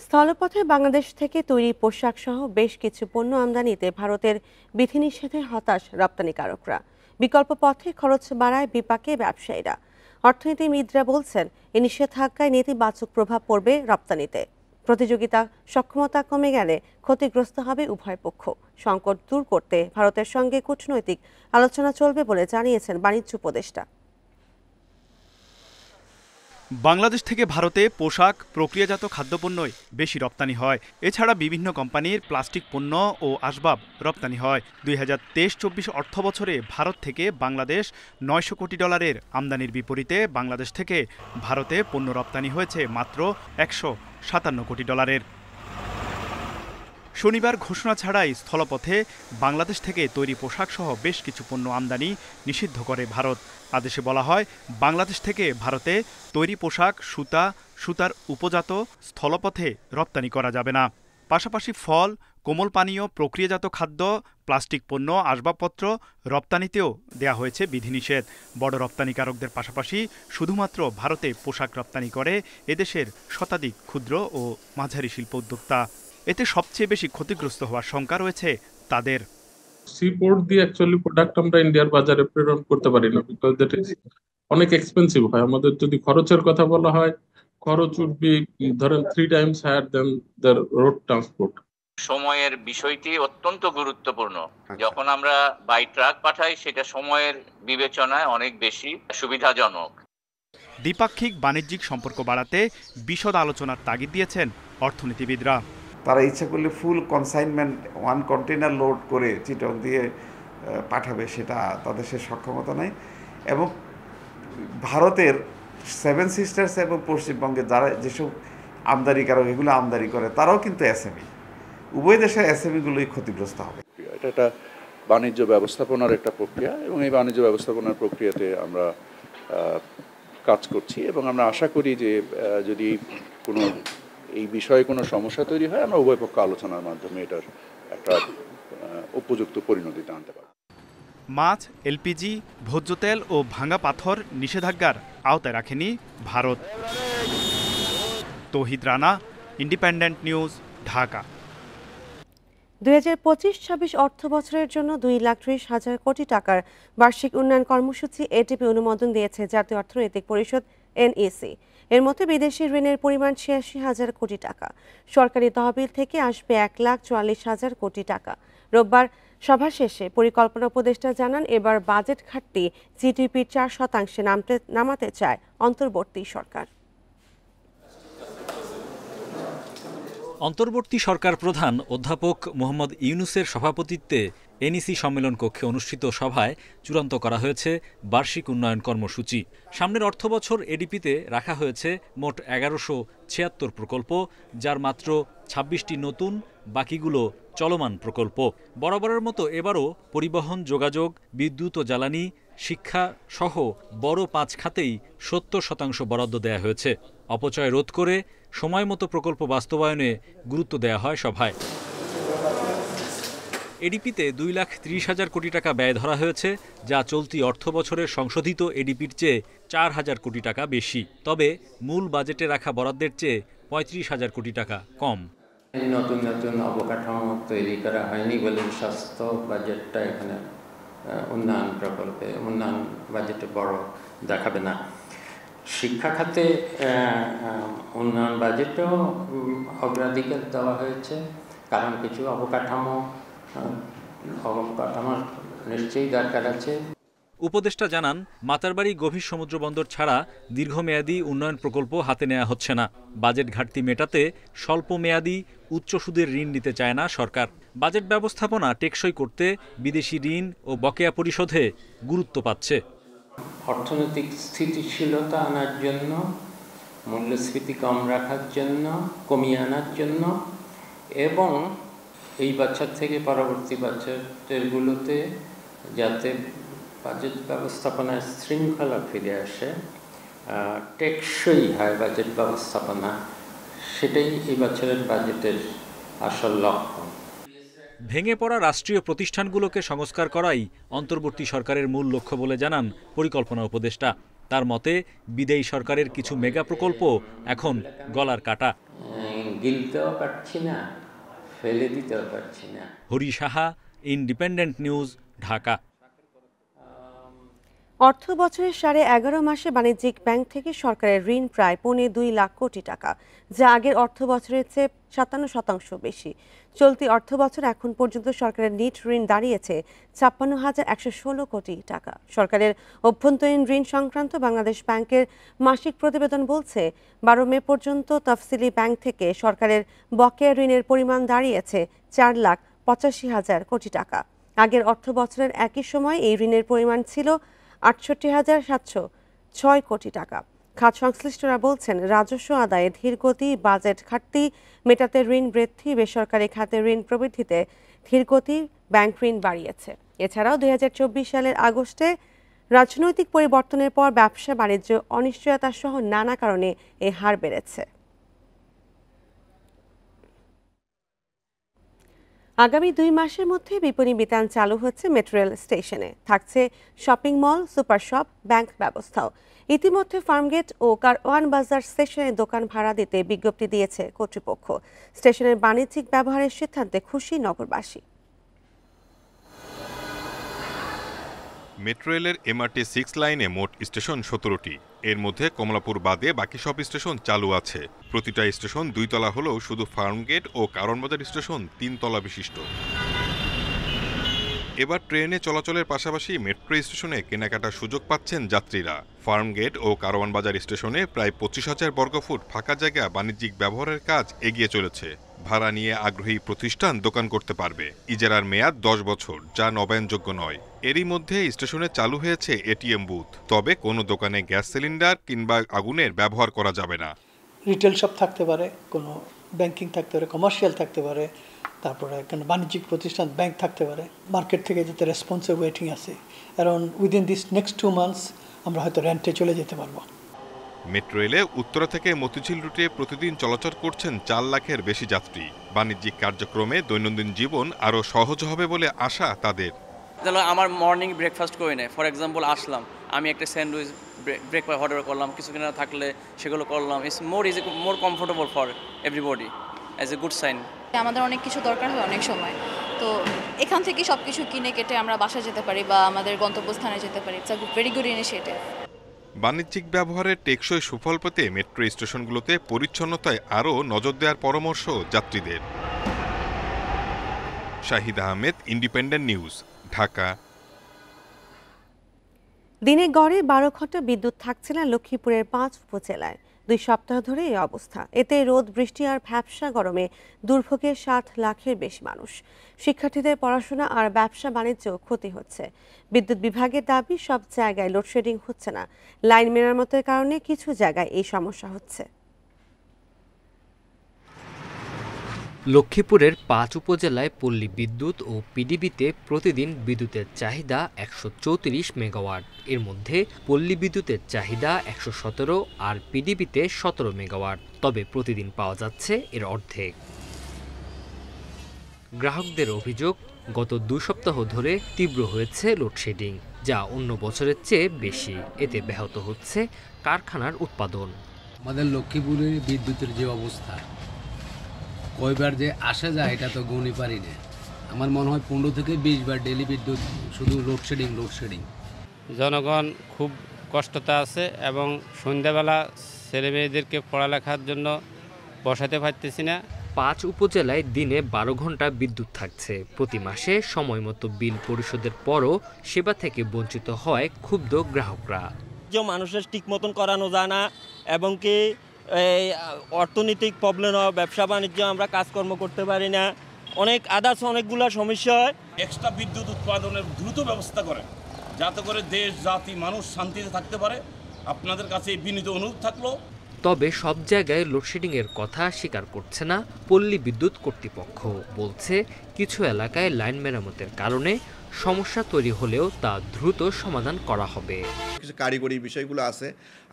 স্থলপথে বাংলাদেশ থেকে তৈরি পোশাক সহ বেশ কিছু পণ্য আমদানিতে ভারতের বিধিনিষেধে হতাশ রপ্তানিকারকরা। বিকল্প পথে খরচ বাড়ায় বিপাকে ব্যবসায়ীরা। অর্থনীতিবিদরা বলছেন এই নিষেধাজ্ঞায় নেতিবাচক প্রভাব পড়বে রপ্তানিতে। প্রতিযোগিতা সক্ষমতা কমে গেলে ক্ষতিগ্রস্ত হবে উভয় পক্ষ। সংকট দূর করতে ভারতের সঙ্গে কূটনৈতিক আলোচনা চলবে বলে জানিয়েছেন বাণিজ্য উপদেষ্টা। বাংলাদেশ থেকে ভারতে পোশাক, প্রক্রিয়াজাত খাদ্যপণ্যই বেশি রপ্তানি হয়। এছাড়া বিভিন্ন কোম্পানির প্লাস্টিক পণ্য ও আসবাব রপ্তানি হয়। 2023-24 অর্থবছরে ভারত থেকে বাংলাদেশ $900 কোটি আমদানির বিপরীতে বাংলাদেশ থেকে ভারতে পণ্য রপ্তানি হয়েছে মাত্র $157 কোটি। শনিবার ঘোষণা ছাড়াই স্থলপথে বাংলাদেশ থেকে তৈরি পোশাক সহ বেশ কিছু পণ্য আমদানি নিষিদ্ধ করে ভারত। আদেশে বলা হয়, বাংলাদেশ থেকে ভারতে তৈরি পোশাক, সুতার উপজাত স্থলপথে রপ্তানি করা যাবে না। পাশাপাশি ফল, কোমল পানীয়, প্রক্রিয়াজাত খাদ্য, প্লাস্টিক পণ্য, আসবাবপত্র রপ্তানিতেও দেয়া হয়েছে বিধিনিষেধ। বড় রপ্তানিকারকদের পাশাপাশি শুধুমাত্র ভারতে পোশাক রপ্তানি করে এদেশের শতাধিক ক্ষুদ্র ও মাঝারি শিল্প উদ্যোক্তা। এতে সবচেয়ে বেশি ক্ষতিগ্রস্ত হওয়ার শঙ্কা রয়েছে তাদের। সিপোর্ট দিয়ে অ্যাকচুয়ালি প্রোডাক্ট আমরা ইন্ডিয়ার বাজারে প্রেরণ করতে পারি না, বিকজ দ্যাট ইজ অনেক এক্সপেন্সিভ হয়। আমাদের যদি খরচের কথা বলা হয়, খরচ উড বি ধরেন 3 times higher than the road transport. সময়ের বিষয়টি অত্যন্ত গুরুত্বপূর্ণ। যখন আমরা বাই ট্রাক পাঠাই সেটা সময়ের বিবেচনায় অনেক বেশি সুবিধাজনক। দ্বিপাক্ষিক বাণিজ্যিক সম্পর্ক বাড়াতে বিশদ আলোচনার তাগিদ দিয়েছেন অর্থনীতিবিদরা। তারা ইচ্ছা করলে ফুল কনসাইনমেন্ট 1 কন্টেনার লোড করে চিটং দিয়ে পাঠাবে, সেটা তাদের সে সক্ষমতা নেই। এবং ভারতের 7 সিস্টার্স এবং পশ্চিমবঙ্গে যারা যেসব আমদানিকারক এগুলো আমদানি করে তারাও কিন্তু এসএমই, উভয় দেশের এসএমইগুলোই ক্ষতিগ্রস্ত হবে। এটা একটা বাণিজ্য ব্যবস্থাপনার একটা প্রক্রিয়া এবং এই বাণিজ্য ব্যবস্থাপনার প্রক্রিয়াতে আমরা কাজ করছি এবং আমরা আশা করি যে যদি কোনো এই বিষয়ে কোনো সমস্যা তৈরি হয় আমরা উভয় পক্ষ আলোচনার মাধ্যমে এটার একটা উপযুক্ত পরিণতিতে আনতে পারব। মাছ, এলপিজি, ভোজ্য তেল ও ভাঙা পাথর নিষেধাজ্ঞার আওতায় রাখেনি ভারত। তৌহিদ রানা, ইন্ডিপেন্ডেন্ট নিউজ, ঢাকা। 2025-26 অর্থ বছরের জন্য 2,30,000 কোটি টাকার বার্ষিক উন্নয়ন কর্মসূচি এটিপি অনুমোদন দিয়েছে জাতীয় অর্থনৈতিক পরিষদ NEC। এর মধ্যে বিদেশি ঋণের পরিমাণ 86,000 কোটি টাকা। সরকারি তহবিল থেকে আসবে 1,44,000 কোটি টাকা। রোববার সভা শেষে পরিকল্পনা উপদেষ্টা জানান, এবার বাজেট ঘাটতি জিডিপির 4% নামাতে চায় অন্তর্বর্তী সরকার। অন্তর্বর্তী সরকার প্রধান অধ্যাপক মোহাম্মদ ইউনূসের সভাপতিত্বে এনইসি সম্মেলন কক্ষে অনুষ্ঠিত সভায় চূড়ান্ত করা হয়েছে বার্ষিক উন্নয়ন কর্মসূচি। সামনের অর্থবছর এডিপিতে রাখা হয়েছে মোট 1176 প্রকল্প, যার মাত্র 26টি নতুন, বাকিগুলো চলমান প্রকল্প। বরাবরের মতো এবারও পরিবহন, যোগাযোগ, বিদ্যুৎ ও জ্বালানি, শিক্ষা সহ বড় 5 খাতেই 70% বরাদ্দ দেয়া হয়েছে। অপচয় রোধ করে সময়মতো প্রকল্প বাস্তবায়নে গুরুত্ব দেয়া হয় সভায়। এডিপিতে 2,30,000 কোটি টাকা ব্যয় ধরা হয়েছে, যা চলতি অর্থবছরের সংশোধিত এডিপির চেয়ে 4,000 কোটি টাকা বেশি। তবে মূল বাজেটে রাখা বরাদ্দের চেয়ে 35,000 কোটি টাকা কম। নতুন নতুন অবকাঠামো তৈরি করা হয়নি বলে স্বাস্থ্য বাজেটটা এখানে উন্নয়ন বাজেটে বড় দেখাবে না। শিক্ষা খাতে উন্নয়ন বাজেটেও অগ্রাধিকার দেওয়া হয়েছে, কারণ কিছু অবকাঠামো নিশ্চয়ই দরকার আছে। উপদেষ্টা জানান, মাতারবাড়ি গভীর সমুদ্র বন্দর ছাড়া দীর্ঘমেয়াদী উন্নয়ন প্রকল্প হাতে নেওয়া হচ্ছে না। বাজেট ঘাটতি মেটাতে স্বল্প মেয়াদী উচ্চ সুদের ঋণ নিতে চায় না সরকার। বাজেট ব্যবস্থাপনা টেকসই করতে বিদেশি ঋণ ও বকেয়া পরিশোধে গুরুত্ব পাচ্ছে। অর্থনৈতিক স্থিতিশীলতা আনার জন্য, মূল্যস্ফীতি কমিয়ে আনার জন্য এবং এই বছর থেকে পরবর্তী বছরগুলোতে যাতে বাজেট ব্যবস্থাপনার শৃঙ্খলা ফিরে আসে, টেকসই হয় বাজেট ব্যবস্থাপনা, সেটাই এই বছরের বাজেটের আসল লক্ষ্য। ভেঙে পড়া রাষ্ট্রীয় প্রতিষ্ঠানগুলোকে সংস্কার করাই অন্তর্বর্তী সরকারের মূল লক্ষ্য বলে জানান পরিকল্পনা উপদেষ্টা। তার মতে, বিদেয়ী সরকারের কিছু মেগা প্রকল্প এখন গলার কাটা। গিলতেও পারছি না, ফেলে দিতেও পারছি না। Hari Saha, independent News, Dhaka. অর্থ বছরের 11.5 মাসে বাণিজ্যিক ব্যাংক থেকে সরকারের ঋণ প্রায় 2.25 লাখ কোটি টাকা, যা আগের অর্থ বছরের চেয়ে 57% বেশি। চলতি অর্থ বছর এখন পর্যন্ত সরকারের নিট ঋণ দাঁড়িয়েছে 56,116 কোটি টাকা। সরকারের অভ্যন্তরীণ ঋণ সংক্রান্ত বাংলাদেশ ব্যাংকের মাসিক প্রতিবেদন বলছে, 12 মে পর্যন্ত তফসিলি ব্যাংক থেকে সরকারের বকেয়া ঋণের পরিমাণ দাঁড়িয়েছে 4,85,000 কোটি টাকা। আগের অর্থ বছরের একই সময় এই ঋণের পরিমাণ ছিল 68,706 কোটি টাকা। খাত সংশ্লিষ্টরা বলছেন, রাজস্ব আদায়ে ধীরগতি, বাজেট ঘাটতি মেটাতে ঋণ বৃদ্ধি, বেসরকারি খাতে ঋণ প্রবৃদ্ধিতে ধীরগতি ব্যাংক ঋণ বাড়িয়েছে। এছাড়াও 2024 সালের আগস্টে রাজনৈতিক পরিবর্তনের পর ব্যবসা বাণিজ্য অনিশ্চয়তা সহ নানা কারণে এই হার বেড়েছে। আগামী 2 মাসের মধ্যে বিপণী বিতান চালু হচ্ছে মেট্রো রেল স্টেশনে। থাকছে shopping mall, super shop, bank ব্যবস্থাও। ইতিমধ্যে ফার্মগেট ও কারওয়ান বাজার স্টেশনে দোকান ভাড়া দিতে বিজ্ঞপ্তি দিয়েছে কর্তৃপক্ষ। স্টেশনের বাণিজ্যিক ব্যবহারের সিদ্ধান্তে খুশি নগরবাসী। মেট্রো রেলের MRT 6 লাইনে মোট স্টেশন 17টি। এর মধ্যে কমলাপুর বাদে বাকি সব স্টেশন চালু আছে। প্রতিটা স্টেশন 2 তলা হলেও শুধু ফার্মগেট ও কারওয়ানবাজার স্টেশন 3 তলা বিশিষ্ট। এবার ট্রেনে চলাচলের পাশাপাশি মেট্রো স্টেশনে কেনাকাটার সুযোগ পাচ্ছেন যাত্রীরা। ফার্মগেট ও কারওয়ানবাজার স্টেশনে প্রায় 25,000 বর্গফুট ফাঁকা জায়গা বাণিজ্যিক ব্যবহারের কাজ এগিয়ে চলেছে। ভাড়া নিয়ে আগ্রহী প্রতিষ্ঠান দোকান করতে পারবে। ইজারার মেয়াদ 10 বছর, যা নবায়নযোগ্য নয়। এরই মধ্যে স্টেশনে চালু হয়েছে ATM বুথ। তবে কোনো দোকানে গ্যাস সিলিন্ডার কিংবা আগুনের ব্যবহার করা যাবে না। রিটেল শপ থাকতে পারে, কোনো ব্যাংকিং থাকতে পারে, কমার্শিয়াল থাকতে পারে, তারপরে কোনো বাণিজ্যিক প্রতিষ্ঠান, ব্যাংক থাকতে পারে। মার্কেট থেকে যাতে রেসপন্সে ওয়েটিং আছে, around within this next 2 months আমরা হয়তো রেন্টে চলে যেতে পারবো। মেট্রো রেলে উত্তরা থেকে মতিঝিল রুটে প্রতিদিন চলাচল করছেন 4 লাখের বেশি যাত্রী। বাণিজ্যিক কার্যক্রমে দৈনন্দিন জীবন আরও সহজ হবে বলে আশা তাদের। আমার মর্নিং ব্রেকফাস্ট করে নেয়, ফর এক্সাম্পল আসলাম, আমি একটা স্যান্ডউইচ ব্রেকফাস্ট অর্ডার করলাম, কিছু কিনা থাকলে সেগুলো করলাম। It's more comfortable for everybody, as a good sign. আমাদের অনেক কিছু দরকার হয় অনেক সময়, তো এখান থেকে সব কিছু কিনে কেটে আমরা বাসায় যেতে পারি বা আমাদের গন্তব্যস্থানে যেতে পারি। It's a very good initiative. বাণিজ্যিক ব্যবহারের টেকসই সুফল পেতে মেট্রো স্টেশনগুলোতে পরিচ্ছন্নতায় আরও নজর দেওয়ার পরামর্শ যাত্রীদের। Shahid Ahmed, independent News, Dhaka. দিনে গড়ে 12 ঘন্টা বিদ্যুৎ থাকছে না লক্ষ্মীপুরের 5 উপজেলায়। 2 সপ্তাহ ধরে এই অবস্থা। এতে রোদ, বৃষ্টি আর ভ্যাপসা গরমে দুর্ভোগে 7 লাখের বেশি মানুষ। শিক্ষার্থীদের পড়াশোনা আর ব্যবসা বাণিজ্যেও ক্ষতি হচ্ছে। বিদ্যুৎ বিভাগের দাবি, সব জায়গায় লোডশেডিং হচ্ছে না, লাইন মেরামতের কারণে কিছু জায়গায় এই সমস্যা হচ্ছে। লক্ষ্মীপুরের 5 উপজেলায় পল্লী বিদ্যুৎ ও পিডিবিতে প্রতিদিন বিদ্যুতের চাহিদা 134 মেগাওয়াট। এর মধ্যে পল্লী বিদ্যুতের চাহিদা 117 আর পিডিবিতে 17 মেগাওয়াট। তবে প্রতিদিন পাওয়া যাচ্ছে এর অর্ধেক। গ্রাহকদের অভিযোগ, গত 2 সপ্তাহ ধরে তীব্র হয়েছে লোডশেডিং, যা অন্য বছরের চেয়ে বেশি। এতে ব্যাহত হচ্ছে কারখানার উৎপাদন। আমাদের লক্ষ্মীপুরের বিদ্যুতের যে অবস্থা, কয়বার যে আসে যায় এটা তো গুণই পারি না। আমার মনে হয় 15 থেকে 20 বার ডেলি বিদ্যুৎ শুধু লোডশেডিং। জনগণ খুব কষ্টতে আছে এবং সন্ধ্যাবেলা ছেলেমেয়েদেরকে পড়ালেখার জন্য বসাতে পারতেছি না। 5 উপজেলায় দিনে 12 ঘন্টা বিদ্যুৎ থাকছে। প্রতি মাসে সময় মতো বিল পরিশোধের পরও সেবা থেকে বঞ্চিত হয় ক্ষুব্ধ গ্রাহকরা। যে মানুষের ঠিক মতন করানো যায় না এবং কি এই অর্থনৈতিক প্রবলেম হয়, ব্যবসা বাণিজ্য আমরা কাজকর্ম করতে পারি না, অনেকগুলো সমস্যা হয়। এক্সট্রা বিদ্যুৎ উৎপাদনের দ্রুত ব্যবস্থা করেন, যাতে করে দেশ, জাতি, মানুষ শান্তিতে থাকতে পারে। আপনাদের কাছে বিনীত অনুরোধ থাকলো। তবে সব জায়গায় লোডশেডিংয়ের কথা স্বীকার করছে না পল্লী বিদ্যুৎ কর্তৃপক্ষ। বলছে কিছু এলাকায় লাইন মেরামতের কারণে সমস্যা তৈরি হলেও তা দ্রুত সমাধান করা হবে। কিছু কারিগরি বিষয়গুলো আছে।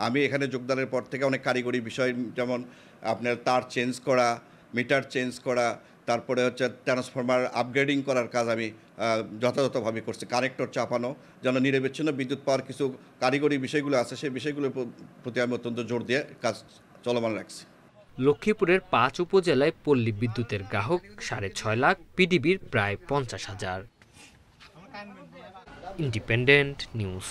আমি এখানে যোগদানের পর থেকে অনেক কারিগরি বিষয়, যেমন আপনার তার চেঞ্জ করা, মিটার চেঞ্জ করা, তারপরে হচ্ছে ট্রান্সফরমার আপগ্রেডিং করার কাজ আমি যথাযথভাবে করছি। কানেক্টর চাপানো, যেন নিরবিচ্ছিন্ন বিদ্যুৎ পাওয়ার কিছু কারিগরি বিষয়গুলো আছে, সেই বিষয়গুলোর প্রতি আমি অত্যন্ত জোর দিয়ে কাজ চলমান রাখছি। লক্ষ্মীপুরের 5 উপজেলায় পল্লী বিদ্যুতের গ্রাহক 6.5 লাখ, পিডিবির প্রায় 50,000। Independent news.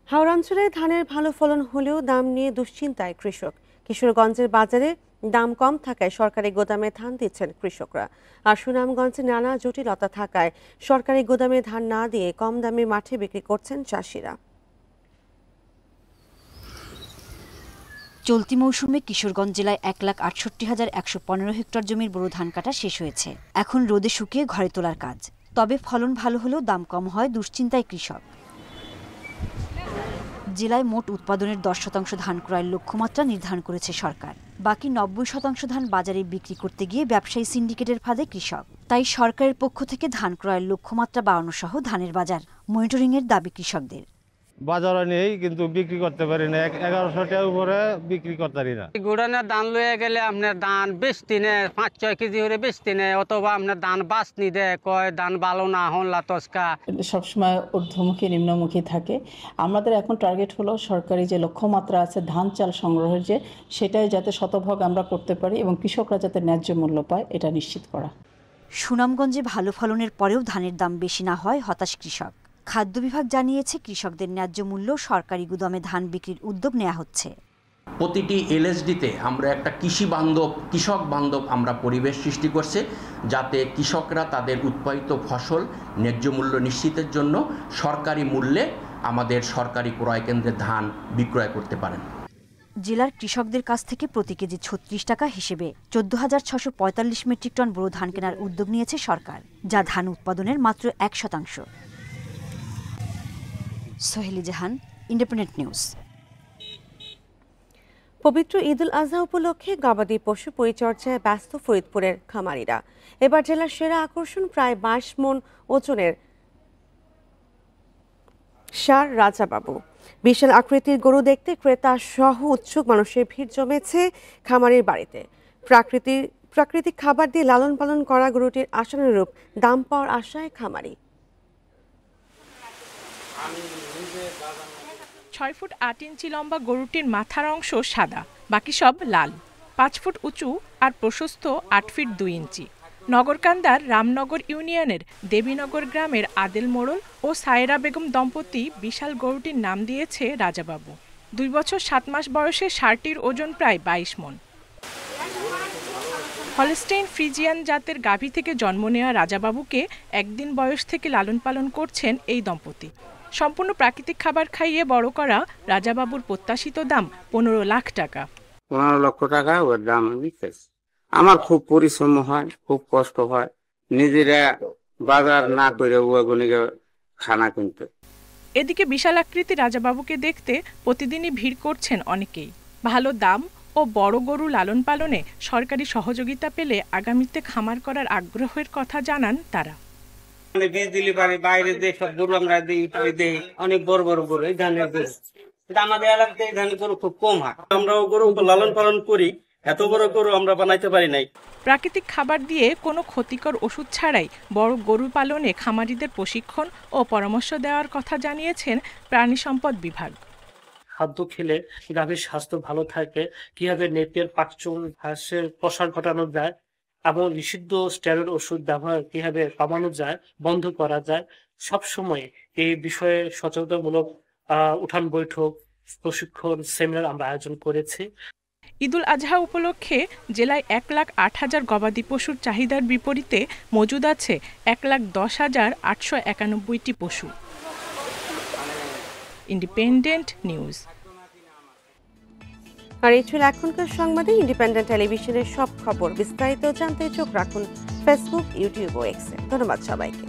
হাওড়া অঞ্চলে ধানের ভালো ফলন হলেও দাম নিয়ে দুশ্চিন্তায় কৃষক। কিশোরগঞ্জের বাজারে দাম কম থাকায় সরকারি গোদামে ধান দিচ্ছেন কৃষকরা। আর সুনামগঞ্জে নানা জটিলতা থাকায় সরকারি গোদামে ধান না দিয়ে কম দামে মাঠে বিক্রি করছেন চাষিরা। চলতি মৌসুমে কিশোরগঞ্জ জেলায় 1,68,115 হেক্টর জমির বোরো ধান কাটা শেষ হয়েছে। এখন রোদে শুকিয়ে ঘরে তোলার কাজ। তবে ফলন ভালো হলেও দাম কম হয় দুশ্চিন্তায় কৃষক। জেলায় মোট উৎপাদনের 10% ধান ক্রয়ের লক্ষ্যমাত্রা নির্ধারণ করেছে সরকার। বাকি 90% ধান বাজারে বিক্রি করতে গিয়ে ব্যবসায়ী সিন্ডিকেটের ফাঁদে কৃষক। তাই সরকারের পক্ষ থেকে ধান ক্রয়ের লক্ষ্যমাত্রা বাড়ানো সহ ধানের বাজার মনিটরিংয়ের দাবি কৃষকদের। বাজারে নেই কিন্তু বিক্রি করতে পারি না, 1100 টাকার উপরে বিক্রি করতে পারি না। গুড়ানে ধান লয়ে গেলে আপনার ধান বেচতে নেয় 5-6 কেজি করে বেচতে নেয়, অথবা আপনার ধান বাঁচনি দেয়, কয় ধান ভালো না হনলা তস্কা। সবসময় ঊর্ধ্বমুখী নিম্নমুখী থাকে। আমাদের এখন টার্গেট হলো সরকারি যে লক্ষ্যমাত্রা আছে ধান চাল সংগ্রহের, যে সেটাই যাতে শতভাগ আমরা করতে পারি এবং কৃষকরা যাতে ন্যায্য মূল্য পায় এটা নিশ্চিত করা। সুনামগঞ্জে ভালো ফলনের পরেও ধানের দাম বেশি না হয় হতাশ কৃষক। খাদ্য বিভাগ জানিয়েছে কৃষকদের ন্যায্য মূল্য সরকারি গুদামে ধান বিক্রির উদ্যোগ নেওয়া হচ্ছে। প্রতিটি এলএসডিতে আমরা একটা কৃষক বান্ধব আমরা পরিবেশ সৃষ্টি করছে, যাতে কৃষকরা তাদের উৎপাদিত ফসল ন্যায্য মূল্য নিশ্চিতের জন্য সরকারি মূল্যে আমাদের সরকারি ক্রয় কেন্দ্রে ধান বিক্রয় করতে পারেন। জেলার কৃষকদের কাছ থেকে প্রতি কেজি 36 টাকা হিসেবে 14,645 মেট্রিক টন বোরো ধান কেনার উদ্যোগ নিয়েছে সরকার, যা ধান উৎপাদনের মাত্র 1%। সোহেলি জাহান, ইন্ডিপেন্ডেন্ট নিউজ। পবিত্র ঈদুল আজহা উপলক্ষে গবাদি পশু পরিচর্যায় ব্যস্ত ফরিদপুরের খামারিরা। এবার জেলার সেরা আকর্ষণ প্রায় 22 মণ ওজনের ষাঁড় রাজাবাবু। বিশাল আকৃতির গরু দেখতে ক্রেতা সহ উৎসুক মানুষের ভিড় জমেছে খামারির বাড়িতে। প্রাকৃতিক খাবার দিয়ে লালন পালন করা গরুটির আশানুরূপ দাম পাওয়ার আশায় খামারি। 6 ফুট 8 ইঞ্চি লম্বা গরুটির মাথার অংশ সাদা, বাকি সব লাল। 5 ফুট উঁচু আর প্রশস্ত 8 ফিট 2 ইঞ্চি। নগরকান্দার রামনগর ইউনিয়নের দেবীনগর গ্রামের আদেল মোড়ল ও সায়রা বেগম দম্পতি বিশাল গরুটির নাম দিয়েছে রাজাবাবু। 2 বছর 7 মাস বয়সে ষাঁড়টির ওজন প্রায় 22 মণ। হলস্টেইন ফ্রিজিয়ান জাতের গাভী থেকে জন্ম নেওয়া রাজাবাবুকে একদিন বয়স থেকে লালন পালন করছেন এই দম্পতি। সম্পূর্ণ প্রাকৃতিক খাবার খাইয়ে বড় করা রাজাবাবুর প্রত্যাশিত দাম 15 লাখ টাকা। 15 লক্ষ টাকা ওর দাম দিতেছে। আমার খুব পরিশ্রম হয়, খুব কষ্ট হয়, নিজেরা বাজার না করে ওগুলিকে খানা কিনতে। এদিকে বিশাল আকৃতির রাজাবাবুকে দেখতে প্রতিদিনই ভিড় করছেন অনেকেই। ভালো দাম ও বড় গরু লালন পালনে সরকারি সহযোগিতা পেলে আগামীতে খামার করার আগ্রহের কথা জানান তারা। বীজ দিলে পারে বাইরে যে সব গরু আমরা দিই অনেক বড় বড় গরু, এই ধানের গরু, আমাদের এলাকাতে এই ধানের গরু খুব কম হয়। আমরাও গরু লালন পালন করি, এত বড় গরু আমরা বানাইতে পারি নাই। প্রাকৃতিক খাবার দিয়ে কোনো ক্ষতিকর ওষুধ ছাড়াই বড় গরু পালনে খামারিদের প্রশিক্ষণ ও পরামর্শ দেওয়ার কথা জানিয়েছেন প্রাণী সম্পদ বিভাগ। খাদ্য খেলে গাভীর স্বাস্থ্য ভালো থাকে, কিভাবে নেপিয়ার পাকচুন ঘাসের প্রসার ঘটানো যায় এবং নিষিদ্ধ স্টেরয়েড ওষুধ ব্যবহার কিভাবে কমানো যায়, বন্ধ করা যায়, সব সময় এই বিষয়ে সচেতনমূলক উঠান বৈঠক, প্রশিক্ষণ, সেমিনার আমরা আয়োজন করেছি। ঈদুল আজহা উপলক্ষে জেলায় 1,08,000 গবাদি পশুর চাহিদার বিপরীতে মজুদ আছে 1,10,891টি পশু। Independent news. আর এই ছিল এখনকার সংবাদে। ইন্ডিপেন্ডেন্ট টেলিভিশনের সব খবর বিস্তারিত জানতে চোখ রাখুন ফেসবুক, ইউটিউব ও এক্সে। ধন্যবাদ সবাইকে।